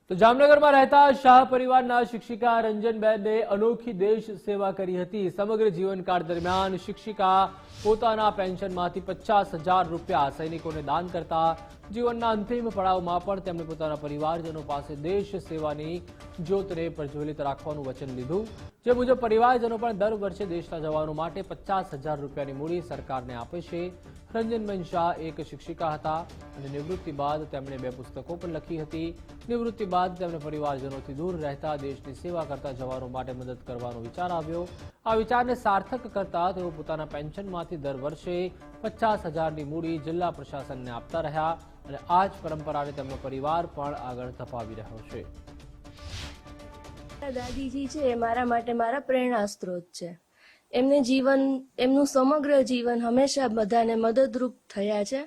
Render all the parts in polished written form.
તો જામનગરમાં રહેતા શાહ પરિવારના શિક્ષિકા રંજનબેને અનોખી દેશ સેવા કરી હતી। સમગ્ર જીવનકાળ દરમિયાન શિક્ષિકા પોતાના પેન્શનમાંથી 50,000 રૂપિયા સૈનિકોને દાન કરતા જીવનના અંતિમ પડાવમાં પણ તેમણે પોતાના પરિવારજનો પાસે દેશ સેવાની જ્યોતને પ્રજ્વલિત રાખવાનું વચન લીધું, જે મુજબ પરિવારજનો પણ દર વર્ષે દેશના જવાનો માટે 50,000 રૂપિયાની મૂડી સરકારને આપે છે। રંજનબેન શાહ એક શિક્ષિકા હતા અને નિવૃત્તિ બાદ તેમણે 2 પુસ્તકો પણ લખી હતી। નિવૃત્તિ બાદ તેમણે પરિવારજનોથી દૂર રહેતા દેશની સેવા કરતા જવાનો માટે મદદ કરવાનો વિચાર આવ્યો। આ વિચારને સાર્થક કરતા તેઓ પોતાના પેન્શનમાંથી દર વર્ષે 50,000ની મૂડી જિલ્લા પ્રશાસનને આપતા રહ્યા અને આ જ પરંપરાને તેમનો પરિવાર પણ આગળ ધપાવી રહ્યો છે। દાદીજી છે એ મારા માટે મારા પ્રેરણા સ્ત્રોત છે। એમનું સમગ્ર જીવન હંમેશા બધાને મદદરૂપ થયા છે।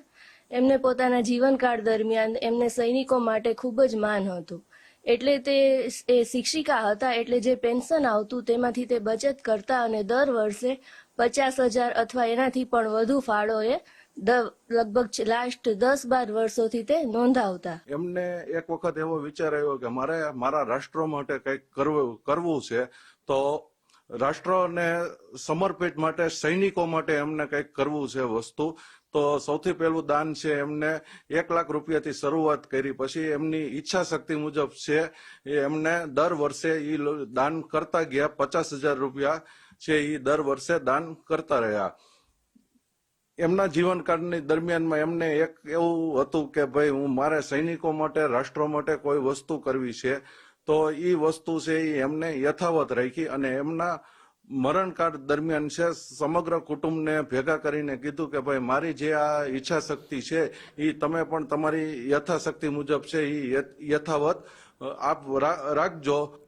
એમને પોતાના જીવનકાળ દરમિયાન એમને સૈનિકો માટે ખૂબ જ માન હતું, એટલે તે એ શિક્ષિકા હતા, એટલે જે પેન્શન આવતું તેમાંથી તે બચત કરતા અને દર વર્ષે 50,000 અથવા એનાથી પણ વધુ ફાળો એ લગભગ લાસ્ટ 10-12 વર્ષોથી તે નોંધાવતા। એમને એક વખત એવો વિચાર આવ્યો કે મારે મારા રાષ્ટ્ર માટે કંઈક કરવું છે, તો રાષ્ટ્રને સમર્પિત માટે સૈનિકો માટે એમને કંઈક કરવું છે વસ્તુ। તો સૌથી પહેલું દાન છે એમને 1 લાખ રૂપિયાથી શરૂઆત કરી। પછી એમની ઈચ્છા શક્તિ મુજબ છે એ એમને દર વર્ષે એ દાન કરતા ગયા। 50,000 રૂપિયા છે એ દર વર્ષે દાન કરતા રહ્યા। એમના જીવનકાળની દરમિયાનમાં એમને એક એવું હતું કે ભાઈ મારે સૈનિકો માટે રાષ્ટ્ર માટે કોઈ વસ્તુ કરવી છે, તો એ વસ્તુ છે એ એમને યથાવત રાખી અને એમના મરણકાળ દરમિયાન છે સમગ્ર કુટુંબને ભેગા કરીને કીધું કે ભાઈ મારી જે આ ઈચ્છા શક્તિ છે એ તમે પણ તમારી યથાશક્તિ મુજબ છે એ યથાવત આપ રાખજો।